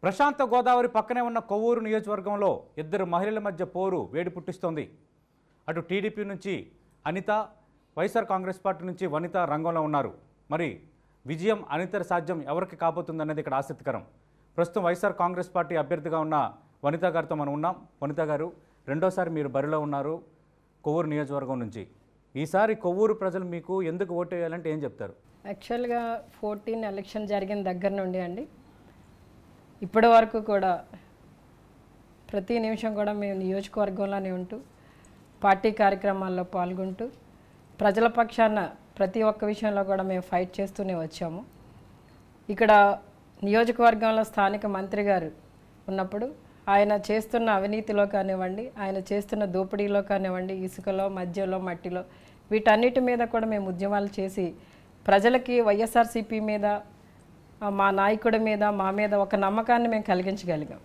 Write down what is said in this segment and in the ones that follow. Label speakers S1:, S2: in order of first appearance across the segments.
S1: ప్రశాంత గోదావరి పక్కనే ఉన్న కొవ్వూరు నియోజకవర్గంలో ఇద్దరు మహిళల మధ్య పోరు వేడి పుట్టిస్తోంది. అటు టీడీపీ నుంచి అనిత, వైఎస్ఆర్ కాంగ్రెస్ పార్టీ నుంచి వనిత రంగంలో ఉన్నారు. మరి విజయం అనితర సాధ్యం ఎవరికి కాబోతుందనేది ఇక్కడ ఆసక్తికరం. ప్రస్తుతం వైఎస్ఆర్ కాంగ్రెస్ పార్టీ అభ్యర్థిగా ఉన్న వనిత గారితో మనం ఉన్నాం. వనిత గారు, రెండోసారి మీరు బరిలో ఉన్నారు కొవ్వూరు నియోజకవర్గం నుంచి. ఈసారి కొవ్వూరు ప్రజలు మీకు ఎందుకు ఓటు వేయాలంటే ఏం చెప్తారు?
S2: యాక్చువల్గా 14 ఎలక్షన్ జరిగిన దగ్గర నుండి అండి ఇప్పటి వరకు కూడా ప్రతి నిమిషం కూడా మేము నియోజకవర్గంలోనే ఉంటూ పార్టీ కార్యక్రమాల్లో పాల్గొంటూ ప్రజల పక్షాన ప్రతి ఒక్క విషయంలో కూడా మేము ఫైట్ చేస్తూనే వచ్చాము. ఇక్కడ నియోజకవర్గంలో స్థానిక మంత్రి గారు ఉన్నప్పుడు ఆయన చేస్తున్న అవినీతిలో కానివ్వండి, ఆయన చేస్తున్న దోపిడీలో కానివ్వండి, ఇసుకలో, మద్యంలో, మట్టిలో, వీటన్నిటి మీద కూడా మేము ఉద్యమాలు చేసి ప్రజలకి వైఎస్ఆర్సీపీ మీద, మా నాయకుడి మీద, మా మీద ఒక నమ్మకాన్ని మేము కలిగించగలిగాం.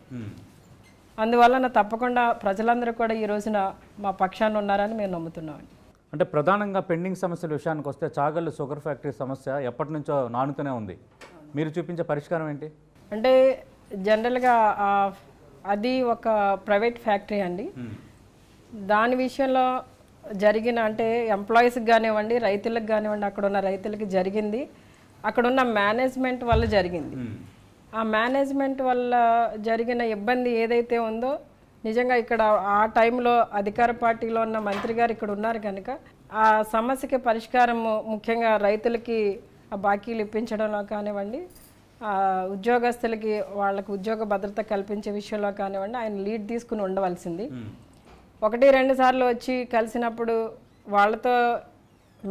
S2: అందువలన తప్పకుండా ప్రజలందరూ కూడా ఈ రోజున మా పక్షాన ఉన్నారని మేము నమ్ముతున్నామండి.
S1: అంటే ప్రధానంగా పెండింగ్ సమస్యల విషయానికి వస్తే చాగల్లు షుగర్ ఫ్యాక్టరీ సమస్య ఎప్పటి నుంచో నానుతూనే ఉంది. మీరు చూపించే పరిష్కారం ఏంటి?
S2: అంటే జనరల్గా అది ఒక ప్రైవేట్ ఫ్యాక్టరీ అండి. దాని విషయంలో జరిగిన అంటే ఎంప్లాయీస్కి కానివ్వండి, రైతులకు కానివ్వండి, అక్కడ ఉన్న రైతులకి జరిగింది అక్కడున్న మేనేజ్మెంట్ వల్ల జరిగింది. ఆ మేనేజ్మెంట్ వల్ల జరిగిన ఇబ్బంది ఏదైతే ఉందో నిజంగా ఇక్కడ ఆ టైంలో అధికార పార్టీలో ఉన్న మంత్రి గారు ఇక్కడ ఉన్నారు కనుక ఆ సమస్యకి పరిష్కారం ముఖ్యంగా రైతులకి ఆ బాకీలు ఇప్పించడంలో కానివ్వండి, ఉద్యోగస్తులకి వాళ్ళకి ఉద్యోగ భద్రత కల్పించే విషయంలో కానివ్వండి ఆయన లీడ్ తీసుకుని ఉండవలసింది. 1-2 సార్లు వచ్చి కలిసినప్పుడు వాళ్ళతో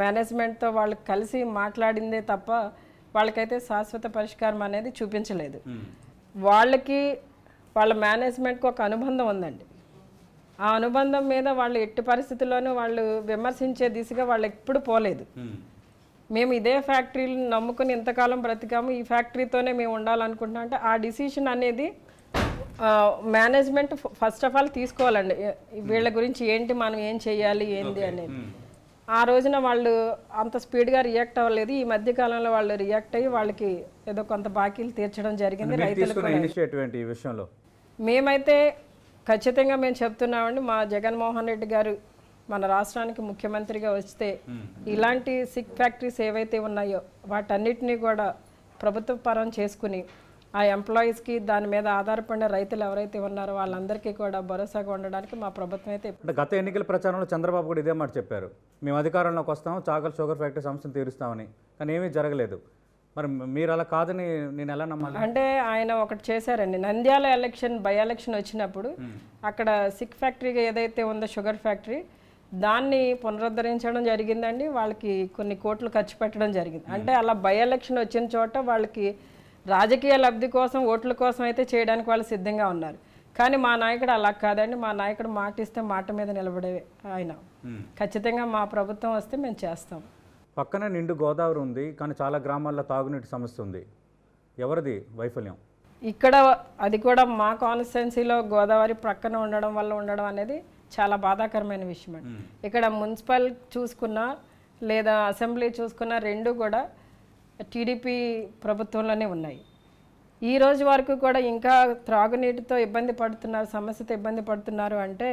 S2: మేనేజ్మెంట్తో వాళ్ళకి కలిసి మాట్లాడిందే తప్ప వాళ్ళకైతే శాశ్వత పరిష్కారం అనేది చూపించలేదు. వాళ్ళకి వాళ్ళ మేనేజ్మెంట్కి ఒక అనుబంధం ఉందండి. ఆ అనుబంధం మీద వాళ్ళు ఎట్టి పరిస్థితుల్లోనూ వాళ్ళు విమర్శించే దిశగా వాళ్ళు ఎప్పుడు పోలేదు. మేము ఇదే ఫ్యాక్టరీని నమ్ముకుని ఇంతకాలం బ్రతికాము, ఈ ఫ్యాక్టరీతోనే మేము ఉండాలనుకుంటున్నాం అంటే ఆ డిసిషన్ అనేది మేనేజ్మెంట్ ఫస్ట్ ఆఫ్ ఆల్ తీసుకోవాలండి. వీళ్ళ గురించి ఏంటి, మనం ఏం చెయ్యాలి, ఏంది అనేది. ఆ రోజున వాళ్ళు అంత స్పీడ్గా రియాక్ట్ అవ్వలేదు. ఈ మధ్య కాలంలో వాళ్ళు రియాక్ట్ అయ్యి వాళ్ళకి ఏదో కొంత బాకీలు తీర్చడం జరిగింది. రైతులకు మేమైతే ఖచ్చితంగా మేము చెప్తున్నామండి, మా జగన్మోహన్ రెడ్డి గారు మన రాష్ట్రానికి ముఖ్యమంత్రిగా వస్తే ఇలాంటి సిక్ ఫ్యాక్టరీస్ ఏవైతే ఉన్నాయో వాటన్నిటినీ కూడా ప్రభుత్వ పరం చేసుకుని ఆ ఎంప్లాయీస్కి దాని మీద ఆధారపడిన రైతులు ఎవరైతే ఉన్నారో వాళ్ళందరికీ కూడా భరోసాగా ఉండడానికి మా ప్రభుత్వం అయితే.
S1: గత ఎన్నికల ప్రచారంలో చంద్రబాబు కూడా ఇదే మాట చెప్పారు, మేము అధికారంలోకి వస్తాము, చాగల్ షుగర్ ఫ్యాక్టరీ సమస్యను తీరుస్తామని. కానీ ఏమీ జరగలేదు. మరి మీరు అలా కాదని నేను ఎలా నమ్మాలి?
S2: అంటే ఆయన ఒకటి చేశారండి. నంద్యాల బై ఎలక్షన్ వచ్చినప్పుడు అక్కడ సిక్ ఫ్యాక్టరీగా ఏదైతే ఉందో షుగర్ ఫ్యాక్టరీ దాన్ని పునరుద్ధరించడం జరిగిందండి. వాళ్ళకి కొన్ని కోట్లు ఖర్చు పెట్టడం జరిగింది. అంటే అలా బై ఎలక్షన్ వచ్చిన చోట వాళ్ళకి రాజకీయ లబ్ధి కోసం, ఓట్ల కోసం అయితే చేయడానికి వాళ్ళు సిద్ధంగా ఉన్నారు. కానీ మా నాయకుడు అలా కాదండి. మా నాయకుడు మాట ఇస్తే మాట మీద నిలబడే ఆయన. ఖచ్చితంగా మా ప్రభుత్వం వస్తే మేము చేస్తాం.
S1: పక్కనే నిండు గోదావరి ఉంది, కానీ చాలా గ్రామాల్లో తాగునీటి సమస్య ఉంది. ఎవరిది వైఫల్యం?
S2: ఇక్కడ అది కూడా మా కాన్స్టిట్యున్సీలో గోదావరి ప్రక్కన ఉండడం అనేది చాలా బాధాకరమైన విషయం అండి. ఇక్కడ మున్సిపల్ చూసుకున్నా లేదా అసెంబ్లీ చూసుకున్నా రెండు కూడా టీడీపీ ప్రభుత్వంలోనే ఉన్నాయి. ఈ రోజు వరకు కూడా ఇంకా త్రాగునీటితో ఇబ్బంది పడుతున్నారు, సమస్యతో ఇబ్బంది పడుతున్నారు అంటే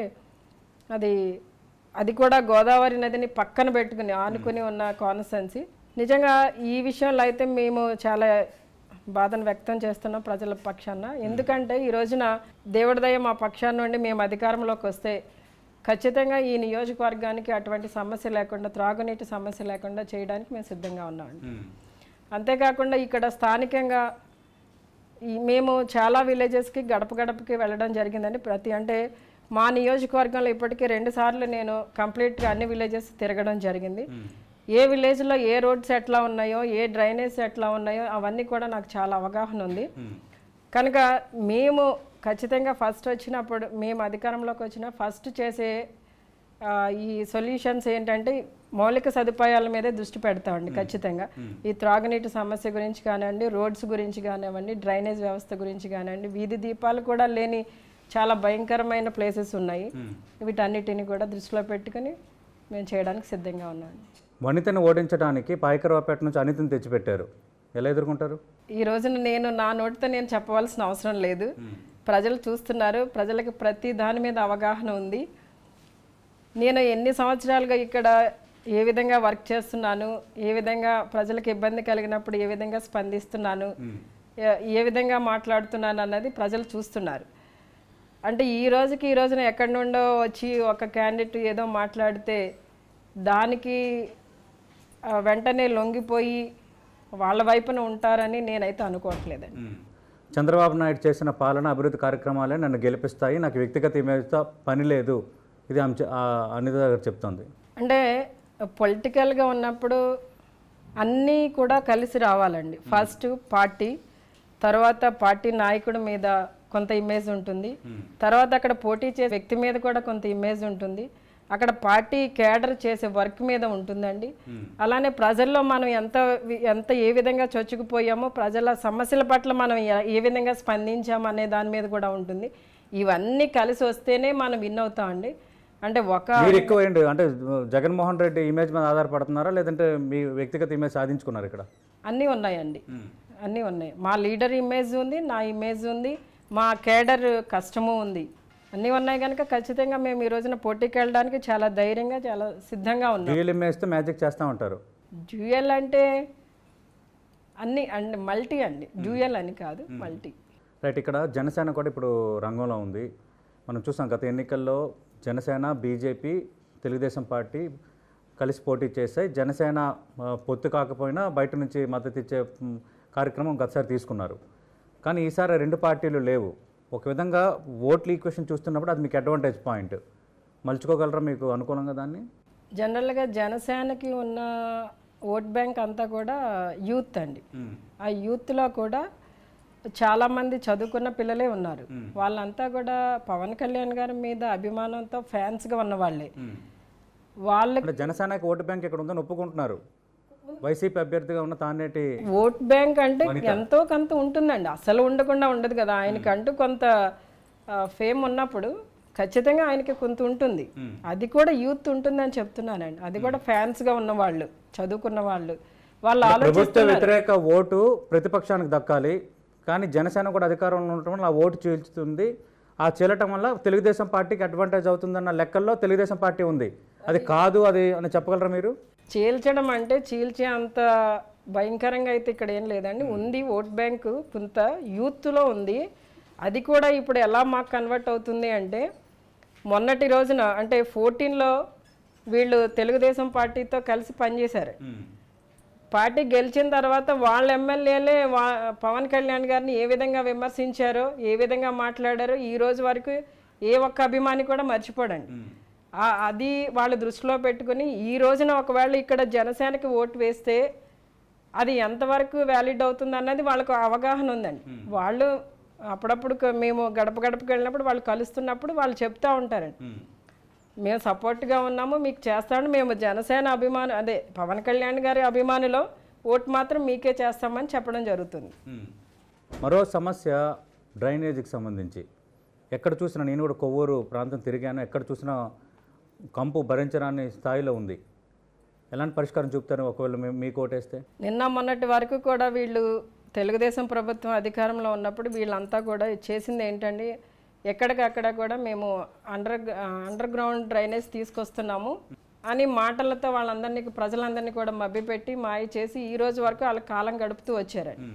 S2: అది కూడా గోదావరి నదిని పక్కన పెట్టుకుని ఆనుకుని ఉన్న కాన్స్టిట్యున్సీ. నిజంగా ఈ విషయంలో అయితే మేము చాలా బాధను వ్యక్తం చేస్తున్నాం ప్రజల పక్షాన. ఎందుకంటే ఈ రోజున దేవుడి దయ మా పక్షాన నుండి మేము అధికారంలోకి వస్తే ఖచ్చితంగా ఈ నియోజకవర్గానికి అటువంటి సమస్య లేకుండా, త్రాగునీటి సమస్య లేకుండా చేయడానికి మేము సిద్ధంగా ఉన్నామండి. అంతేకాకుండా ఇక్కడ స్థానికంగా మేము చాలా విలేజెస్కి గడపకి వెళ్ళడం జరిగిందండి. అంటే మా నియోజకవర్గంలో ఇప్పటికీ 2 సార్లు నేను కంప్లీట్గా అన్ని విలేజెస్ తిరగడం జరిగింది. ఏ విలేజ్లో ఏ రోడ్స్ ఎట్లా ఉన్నాయో, ఏ డ్రైనేజ్ ఎట్లా ఉన్నాయో అవన్నీ కూడా నాకు చాలా అవగాహన ఉంది. కనుక మేము ఖచ్చితంగా ఫస్ట్ వచ్చినప్పుడు, మేము అధికారంలోకి వచ్చిన ఫస్ట్ చేసే ఈ సొల్యూషన్స్ ఏంటంటే మౌలిక సదుపాయాల మీదే దృష్టి పెడతామండి. ఖచ్చితంగా ఈ త్రాగునీటి సమస్య గురించి కానివ్వండి, రోడ్స్ గురించి కానివ్వండి, డ్రైనేజ్ వ్యవస్థ గురించి కానివ్వండి, వీధి దీపాలు కూడా లేని చాలా భయంకరమైన ప్లేసెస్ ఉన్నాయి. వీటన్నిటిని కూడా దృష్టిలో పెట్టుకుని మేము చేయడానికి సిద్ధంగా ఉన్నాం.
S1: వనితను ఓడించడానికి పాయకరావుపేట నుంచి అనితను తెచ్చిపెట్టారు. ఎలా ఎదుర్కొంటారు?
S2: ఈ రోజున నేను నా నోటితో నేను చెప్పవలసిన అవసరం లేదు. ప్రజలు చూస్తున్నారు, ప్రజలకు ప్రతి దాని మీద అవగాహన ఉంది. నేను ఎన్ని సంవత్సరాలుగా ఇక్కడ ఏ విధంగా వర్క్ చేస్తున్నాను, ఏ విధంగా ప్రజలకు ఇబ్బంది కలిగినప్పుడు ఏ విధంగా స్పందిస్తున్నాను, ఏ విధంగా మాట్లాడుతున్నాను అన్నది ప్రజలు చూస్తున్నారు. అంటే ఈ రోజున ఎక్కడి నుండో వచ్చి ఒక క్యాండిడేట్ ఏదో మాట్లాడితే దానికి వెంటనే లొంగిపోయి వాళ్ళ వైపున ఉంటారని నేనైతే అనుకోవట్లేదండి.
S1: చంద్రబాబు నాయుడు చేసిన పాలన అభివృద్ధి కార్యక్రమాలే నన్ను గెలిపిస్తాయి, నాకు వ్యక్తిగత ఇమేజ్తో పని లేదు, ఇది అనిత గారు చెప్తుంది.
S2: అంటే పొలిటికల్గా ఉన్నప్పుడు అన్నీ కూడా కలిసి రావాలండి. ఫస్ట్ పార్టీ, తర్వాత పార్టీ నాయకుడి మీద కొంత ఇమేజ్ ఉంటుంది, తర్వాత అక్కడ పోటీ చేసే వ్యక్తి మీద కూడా కొంత ఇమేజ్ ఉంటుంది, అక్కడ పార్టీ కేడర్ చేసే వర్క్ మీద ఉంటుందండి. అలానే ప్రజల్లో మనం ఎంత ఏ విధంగా చొచ్చుకుపోయామో, ప్రజల సమస్యల పట్ల మనం ఏ విధంగా స్పందించాము అనే దాని మీద కూడా ఉంటుంది. ఇవన్నీ కలిసి వస్తేనే మనం విన్ అవుతామండి. అంటే
S1: మీరు ఎక్కువ ఏంటి అంటే జగన్మోహన్ రెడ్డి ఇమేజ్ మీద ఆధారపడుతున్నారా, లేదంటే మీ వ్యక్తిగత ఇమేజ్ సాధించుకున్నారు? ఇక్కడ
S2: అన్నీ ఉన్నాయండి, అన్నీ ఉన్నాయి. మా లీడర్ ఇమేజ్ ఉంది, నా ఇమేజ్ ఉంది, మా కేడర్ కష్టము ఉంది, అన్నీ ఉన్నాయి కనుక ఖచ్చితంగా మేము ఈ రోజున పోటీకి వెళ్ళడానికి చాలా ధైర్యంగా, చాలా సిద్ధంగా ఉన్నాం.
S1: డ్యూయల్ ఇమేజ్తో మ్యాజిక్ చేస్తూ ఉంటారు.
S2: డ్యూయల్ అంటే అన్ని అండ్ మల్టీ అండి, డ్యూయల్ అని కాదు, మల్టీ.
S1: రైట్. ఇక్కడ జనసేన కూడా ఇప్పుడు రంగంలో ఉంది. మనం చూసాం గత ఎన్నికల్లో జనసేన, బీజేపీ, తెలుగుదేశం పార్టీ కలిసి పోటీ చేశాయి. జనసేన పొత్తు కాకపోయినా బయట నుంచి మద్దతు ఇచ్చే కార్యక్రమం గతసారి తీసుకున్నారు. కానీ ఈసారి రెండు పార్టీలు లేవు. ఒక విధంగా ఓట్ల ఈక్వేషన్ చూస్తున్నప్పుడు అది మీకు అడ్వాంటేజ్ పాయింట్. మలుచుకోగలరా మీకు అనుకూలంగా దాన్ని?
S2: జనరల్గా జనసేనకి ఉన్న ఓట్ బ్యాంక్ అంతా కూడా యూత్ అండి. ఆ యూత్లో కూడా చాలామంది చదువుకున్న పిల్లలే ఉన్నారు. వాళ్ళంతా కూడా పవన్ కళ్యాణ్ గారి మీద అభిమానంతో ఫ్యాన్స్గా ఉన్న వాళ్ళే. వాళ్ళకి
S1: జనసేనకి ఓటు బ్యాంక్ ఎక్కడ ఉందని ఒప్పుకుంటున్నారు. వైసీపీ అభ్యర్థిగా ఉన్న తానేటి
S2: ఓట్ బ్యాంక్ అంటే ఎంతో కొంత ఉంటుందండి, అసలు ఉండకుండా ఉండదు కదా. ఆయనకంటూ కొంత ఫేమ్ ఉన్నప్పుడు ఖచ్చితంగా ఆయనకి కొంత ఉంటుంది. అది కూడా యూత్ ఉంటుందని చెప్తున్నానండి. అది కూడా ఫ్యాన్స్గా ఉన్న వాళ్ళు, చదువుకున్న వాళ్ళు, వాళ్ళు
S1: ప్రభుత్వ వ్యతిరేక ఓటు ప్రతిపక్షానికి దక్కాలి, కానీ జనసేన కూడా అధికారంలో ఉండటం వల్ల ఆ ఓటు చీల్చుతుంది. ఆ చీలటం వల్ల తెలుగుదేశం పార్టీకి అడ్వాంటేజ్ అవుతుందన్న లెక్కల్లో తెలుగుదేశం పార్టీ ఉంది. అది కాదు అది అని చెప్పగలరా మీరు?
S2: చీల్చడం అంటే చీల్చే అంత భయంకరంగా అయితే ఇక్కడ ఏం లేదండి. ఉంది ఓట్ బ్యాంకు కొంత యూత్లో ఉంది. అది కూడా ఇప్పుడు ఎలా మాకు కన్వర్ట్ అవుతుంది అంటే, మొన్నటి రోజున అంటే 14లో వీళ్ళు తెలుగుదేశం పార్టీతో కలిసి పనిచేశారు. పార్టీ గెలిచిన తర్వాత వాళ్ళ ఎమ్మెల్యేలే పవన్ కళ్యాణ్ గారిని ఏ విధంగా విమర్శించారో, ఏ విధంగా మాట్లాడారో ఈ రోజు వరకు ఏ ఒక్క అభిమాని కూడా మర్చిపోడండి. అది వాళ్ళు దృష్టిలో పెట్టుకుని ఈ రోజున ఒకవేళ ఇక్కడ జనసేనకి ఓటు వేస్తే అది ఎంతవరకు వ్యాలిడ్ అవుతుంది అన్నది వాళ్ళకు అవగాహన ఉందండి. వాళ్ళు అప్పుడప్పుడు మేము గడప గడపకి వెళ్ళినప్పుడు వాళ్ళు కలుస్తున్నప్పుడు వాళ్ళు చెప్తూ ఉంటారండి, మేము సపోర్ట్గా ఉన్నాము, మీకు చేస్తాము, మేము జనసేన అభిమాను అదే పవన్ కళ్యాణ్ గారి అభిమానులో ఓటు మాత్రం మీకే చేస్తామని చెప్పడం జరుగుతుంది.
S1: మరో సమస్య డ్రైనేజీకి సంబంధించి. ఎక్కడ చూసినా, నేను కూడా కొవ్వూరు ప్రాంతం తిరిగాను, ఎక్కడ చూసినా కంపు భరించరాని స్థాయిలో ఉంది. ఎలాంటి పరిష్కారం చూపుతారు ఒకవేళ మీకు ఓటేస్తే?
S2: నిన్న మొన్నటి వరకు కూడా వీళ్ళు తెలుగుదేశం ప్రభుత్వం అధికారంలో ఉన్నప్పుడు వీళ్ళంతా కూడా చేసింది ఏంటండి, ఎక్కడికక్కడ కూడా మేము అండర్ గ్రౌండ్ డ్రైనేజ్ తీసుకొస్తున్నాము అని మాటలతో వాళ్ళందరినీ, ప్రజలందరినీ కూడా మభ్యపెట్టి మాయ చేసి ఈ రోజు వరకు వాళ్ళ కాలం గడుపుతూ వచ్చారండి.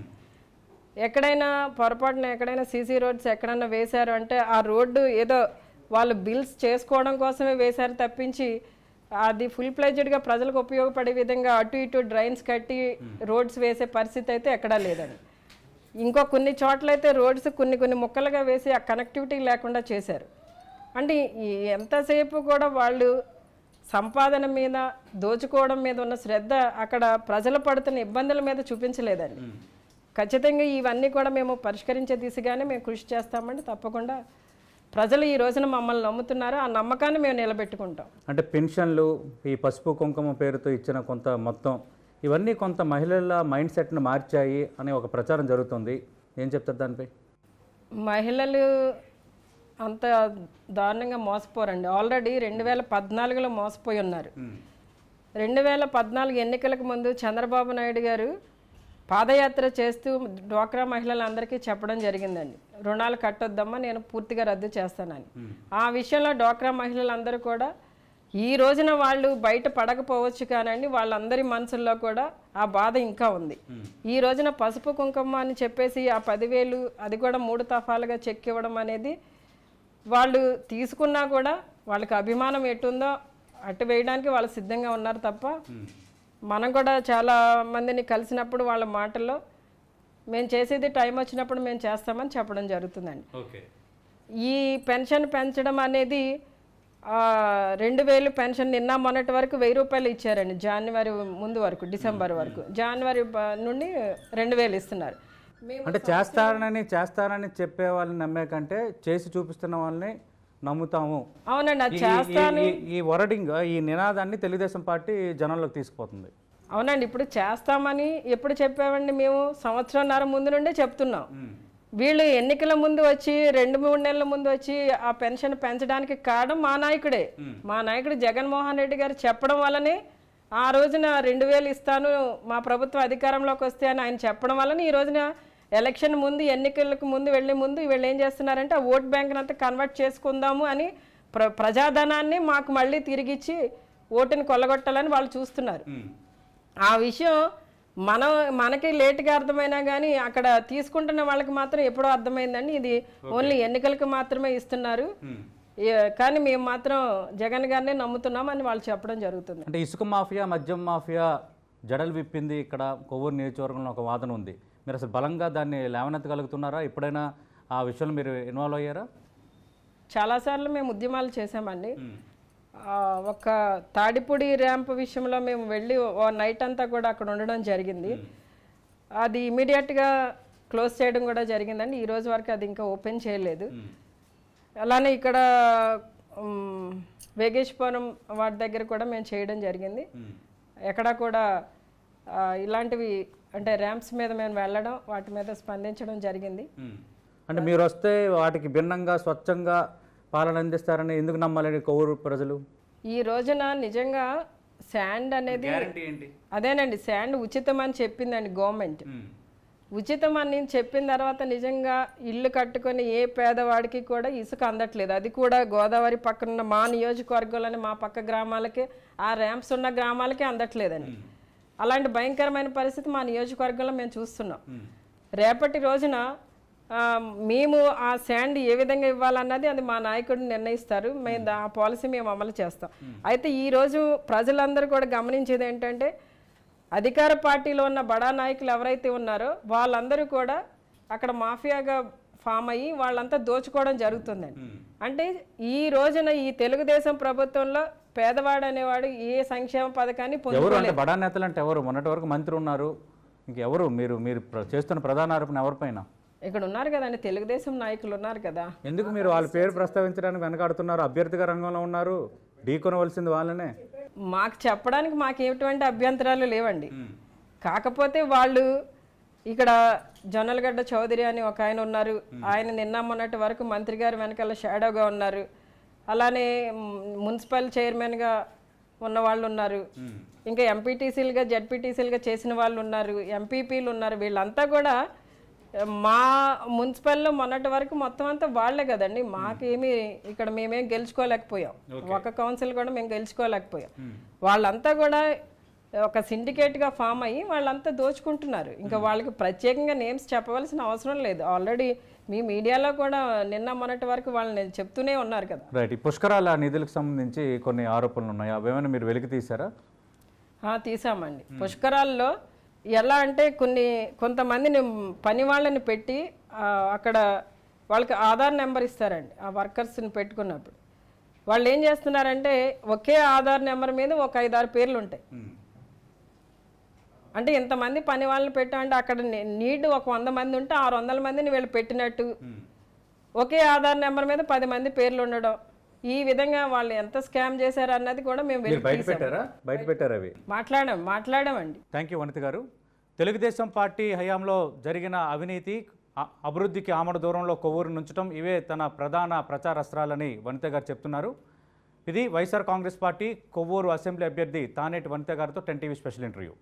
S2: ఎక్కడైనా పొరపాటున ఎక్కడైనా సీసీ రోడ్స్ ఎక్కడైనా వేశారు అంటే ఆ రోడ్డు ఏదో వాళ్ళు బిల్స్ చేసుకోవడం కోసమే వేశారు తప్పించి అది ఫుల్ ప్లెజ్డ్గా ప్రజలకు ఉపయోగపడే విధంగా అటు ఇటు డ్రైన్స్ కట్టి రోడ్స్ వేసే పరిస్థితి అయితే ఎక్కడా లేదండి. ఇంకో కొన్ని చోట్లయితే రోడ్స్ కొన్ని ముక్కలుగా వేసి ఆ కనెక్టివిటీ లేకుండా చేశారు. అంటే ఎంతసేపు కూడా వాళ్ళు సంపాదన మీద, దోచుకోవడం మీద ఉన్న శ్రద్ధ అక్కడ ప్రజలు పడుతున్న ఇబ్బందుల మీద చూపించలేదండి. ఖచ్చితంగా ఇవన్నీ కూడా మేము పరిష్కరించే దిశగానే మేము కృషి చేస్తామండి. తప్పకుండా ప్రజలు ఈ రోజున మమ్మల్ని నమ్ముతున్నారు, ఆ నమ్మకాన్ని మేము నిలబెట్టుకుంటాం.
S1: అంటే పెన్షన్లు, ఈ పసుపు కుంకుమ పేరుతో ఇచ్చిన కొంత మొత్తం, ఇవన్నీ కొంత మహిళల మైండ్ సెట్ను మార్చాయి అనే ఒక ప్రచారం జరుగుతుంది. ఏం చెప్తారు దానిపై?
S2: మహిళలు అంత దారుణంగా మోసపోరండి. ఆల్రెడీ 2014లో మోసపోయి ఉన్నారు. 2014 ఎన్నికలకు ముందు చంద్రబాబు నాయుడు గారు పాదయాత్ర చేస్తూ డ్వాక్రా మహిళలందరికీ చెప్పడం జరిగిందండి, రుణాలు కట్టొద్దమ్మా, నేను పూర్తిగా రద్దు చేస్తానని. ఆ విషయంలో డ్వాక్రా మహిళలందరూ కూడా ఈ రోజున వాళ్ళు బయట పడకపోవచ్చు కానండి, వాళ్ళందరి మనసుల్లో కూడా ఆ బాధ ఇంకా ఉంది. ఈ రోజున పసుపు కుంకుమ అని చెప్పేసి ఆ 10,000 అది కూడా 3 దఫాలుగా చెక్ ఇవ్వడం అనేది వాళ్ళు తీసుకున్నా కూడా వాళ్ళకి అభిమానం ఎటుందో అటు వేయడానికి వాళ్ళు సిద్ధంగా ఉన్నారు తప్ప, మనం కూడా చాలా మందిని కలిసినప్పుడు వాళ్ళ మాటల్లో మేము చేసేది టైం వచ్చినప్పుడు మేము చేస్తామని చెప్పడం జరుగుతుందండి. ఈ పెన్షన్ పెంచడం అనేది 2,000 పెన్షన్ నిన్న మొన్నటి వరకు 1,000 రూపాయలు ఇచ్చారండి, జనవరి ముందు వరకు, డిసెంబర్ వరకు. జనవరి నుండి 2,000 ఇస్తున్నారు.
S1: అంటే చేస్తారని చెప్పే వాళ్ళని నమ్మే కంటే చేసి చూపిస్తున్న వాళ్ళని నమ్ముతాము.
S2: అవునండి, అది చేస్తాను.
S1: ఈ వర్డింగ్, ఈ నినాదాన్ని తెలుగుదేశం పార్టీ జనంలోకి తీసుకుపోతుంది.
S2: అవునండి, ఇప్పుడు చేస్తామని ఎప్పుడు చెప్పామండి? మేము సంవత్సరంన్నర ముందు నుండే చెప్తున్నాం. వీళ్ళు ఎన్నికల ముందు వచ్చి 2-3 నెలల ముందు వచ్చి ఆ పెన్షన్ పెంచడానికి కారణం మా నాయకుడే. మా నాయకుడు జగన్మోహన్ రెడ్డి గారు చెప్పడం వల్లనే ఆ రోజున 2,000 ఇస్తాను మా ప్రభుత్వం అధికారంలోకి వస్తే అని ఆయన చెప్పడం వల్లనే ఈ రోజున ఎలక్షన్ ముందు, ఎన్నికలకు ముందు వెళ్ళే ముందు వీళ్ళు ఏం చేస్తున్నారంటే ఆ ఓట్ బ్యాంక్ని అంతా కన్వర్ట్ చేసుకుందాము అని ప్రజాధనాన్ని మాకు మళ్ళీ తిరిగిచ్చి ఓటుని కొల్లగొట్టాలని వాళ్ళు చూస్తున్నారు. ఆ విషయం మనకి లేట్గా అర్థమైనా కానీ అక్కడ తీసుకుంటున్న వాళ్ళకి మాత్రం ఎప్పుడో అర్థమైందండి. ఇది ఓన్లీ ఎన్నికలకు మాత్రమే ఇస్తున్నారు, కానీ మేము మాత్రం జగన్ గారినే నమ్ముతున్నాం అని వాళ్ళు చెప్పడం జరుగుతుంది.
S1: అంటే ఇసుక మాఫియా, మద్యం మాఫియా జడలు విప్పింది ఇక్కడ కొవ్వూరు నియోజకవర్గంలో ఒక వాదన ఉంది. మీరు అసలు బలంగా దాన్ని లేవనెత్తగలుగుతున్నారా? ఎప్పుడైనా ఆ విషయంలో మీరు ఇన్వాల్వ్ అయ్యారా?
S2: చాలాసార్లు మేము ఉద్యమాలు చేసామండి. ఒక తాడిపూడి ర్యాంప్ విషయంలో మేము వెళ్ళి ఓ నైట్ అంతా కూడా అక్కడ ఉండడం జరిగింది. అది ఇమీడియట్గా క్లోజ్ చేయడం కూడా జరిగిందండి. ఈ రోజు వరకు అది ఇంకా ఓపెన్ చేయలేదు. అలానే ఇక్కడ వేగేశ్వరం వాటి దగ్గర కూడా మేము చేయడం జరిగింది. ఎక్కడా కూడా ఇలాంటివి అంటే ర్యాంప్స్ మీద మేము వెళ్ళడం, వాటి మీద స్పందించడం జరిగింది.
S1: అంటే మీరు వస్తే వాటికి భిన్నంగా స్వచ్ఛంగా పాలన అందిస్తారని ఎందుకు నమ్మాలని కొవ్వూరు ప్రజలు?
S2: ఈ రోజున నిజంగా శాండ్ అనేది అదేనండి, శాండ్ ఉచితం అని చెప్పిందండి గవర్నమెంట్. ఉచితం అని చెప్పిన తర్వాత నిజంగా ఇల్లు కట్టుకొని ఏ పేదవాడికి కూడా ఇసుక అందట్లేదు. అది కూడా గోదావరి పక్కన మా నియోజకవర్గంలోని మా పక్క గ్రామాలకి, ఆ ర్యాంప్స్ ఉన్న గ్రామాలకే అందట్లేదండి. అలాంటి భయంకరమైన పరిస్థితి మా నియోజకవర్గంలో మేము చూస్తున్నాం. రేపటి రోజున మేము ఆ శాండ్ ఏ విధంగా ఇవ్వాలన్నది అది మా నాయకుడు నిర్ణయిస్తారు. మేము ఆ పాలసీ మేము అమలు చేస్తాం. అయితే ఈరోజు ప్రజలందరూ కూడా గమనించేది ఏంటంటే అధికార పార్టీలో ఉన్న బడా నాయకులు ఎవరైతే ఉన్నారో వాళ్ళందరూ కూడా అక్కడ మాఫియాగా ఫామ్ అయ్యి వాళ్ళంతా దోచుకోవడం జరుగుతుందండి. అంటే ఈ రోజున ఈ తెలుగుదేశం ప్రభుత్వంలో పేదవాడు అనేవాడు ఏ సంక్షేమ పథకాన్ని పొందుకోలేదు.
S1: బడా నేతలు అంటే ఎవరు? మొన్నటి వరకు మంత్రి ఉన్నారు, ఇంకెవరు? మీరు చేస్తున్న ప్రధాన ఆరోపణ ఎవరిపైన?
S2: ఇక్కడ ఉన్నారు కదండి, తెలుగుదేశం నాయకులు ఉన్నారు కదా.
S1: ఎందుకు మీరు వాళ్ళ పేరు ప్రస్తావించడానికి వెనకాడుతున్నారు? అభ్యర్థిగా రంగంలో ఉన్నారు, ఢీకొనవలసింది వాళ్ళనే.
S2: మాకు చెప్పడానికి మాకు ఎటువంటి అభ్యంతరాలు లేవండి. కాకపోతే వాళ్ళు ఇక్కడ జొన్నలగడ్డ చౌదరి అని ఒక ఆయన ఉన్నారు, ఆయన నిన్న మొన్నటి వరకు మంత్రి గారు వెనకాల షాడోగా ఉన్నారు. అలానే మున్సిపల్ చైర్మన్గా ఉన్న వాళ్ళు ఉన్నారు, ఇంకా ఎంపీటీసీలుగా జడ్పీటీసీలుగా చేసిన వాళ్ళు ఉన్నారు, ఎంపీపీలు ఉన్నారు. వీళ్ళంతా కూడా మా మున్సిపల్లో మొన్నటి వరకు మొత్తం అంతా వాళ్లే కదండి. మాకేమి ఇక్కడ మేమేం గెలుచుకోలేకపోయాం, ఒక కౌన్సిల్ కూడా మేము గెలుచుకోలేకపోయాం. వాళ్ళంతా కూడా ఒక సిండికేట్గా ఫామ్ అయ్యి వాళ్ళంతా దోచుకుంటున్నారు. ఇంకా వాళ్ళకి ప్రత్యేకంగా నేమ్స్ చెప్పవలసిన అవసరం లేదు. ఆల్రెడీ మీ మీడియాలో కూడా నిన్న మొన్నటి వరకు వాళ్ళని చెప్తూనే ఉన్నారు కదా.
S1: రైట్. ఈ పుష్కరాల నిధులకు సంబంధించి కొన్ని ఆరోపణలు ఉన్నాయి, అవేమైనా మీరు వెలికి తీసారా?
S2: తీసామండి. పుష్కరాల్లో ఎలా అంటే కొంతమందిని పని వాళ్ళని పెట్టి అక్కడ వాళ్ళకి ఆధార్ నెంబర్ ఇస్తారండి. ఆ వర్కర్స్ని పెట్టుకున్నప్పుడు వాళ్ళు ఏం చేస్తున్నారంటే ఒకే ఆధార్ నెంబర్ మీద ఒక 5-6 పేర్లు ఉంటాయి. అంటే ఇంతమంది పని వాళ్ళని పెట్టామంటే అక్కడ నీడ్ ఒక 100 మంది ఉంటే 600 మందిని వీళ్ళు పెట్టినట్టు ఒకే ఆధార్ నెంబర్ మీద 10 మంది పేర్లు ఉండడం, ఈ విధంగా వాళ్ళు ఎంత స్కామ్ చేశారు అన్నది కూడా మేము
S1: బయట పెట్టారు. అవి
S2: మాట్లాడామండి.
S1: థ్యాంక్ యూ వనిత గారు. తెలుగుదేశం పార్టీ హయాంలో జరిగిన అవినీతి, అభివృద్ధికి ఆమడ దూరంలో కొవ్వూరు నుంచడం, ఇవే తన ప్రధాన ప్రచారాస్త్రాలని వనిత గారు చెప్తున్నారు. ఇది వైఎస్ఆర్ కాంగ్రెస్ పార్టీ కొవ్వూరు అసెంబ్లీ అభ్యర్థి తానేటి వనిత గారితో 10 టీవీ స్పెషల్ ఇంటర్వ్యూ.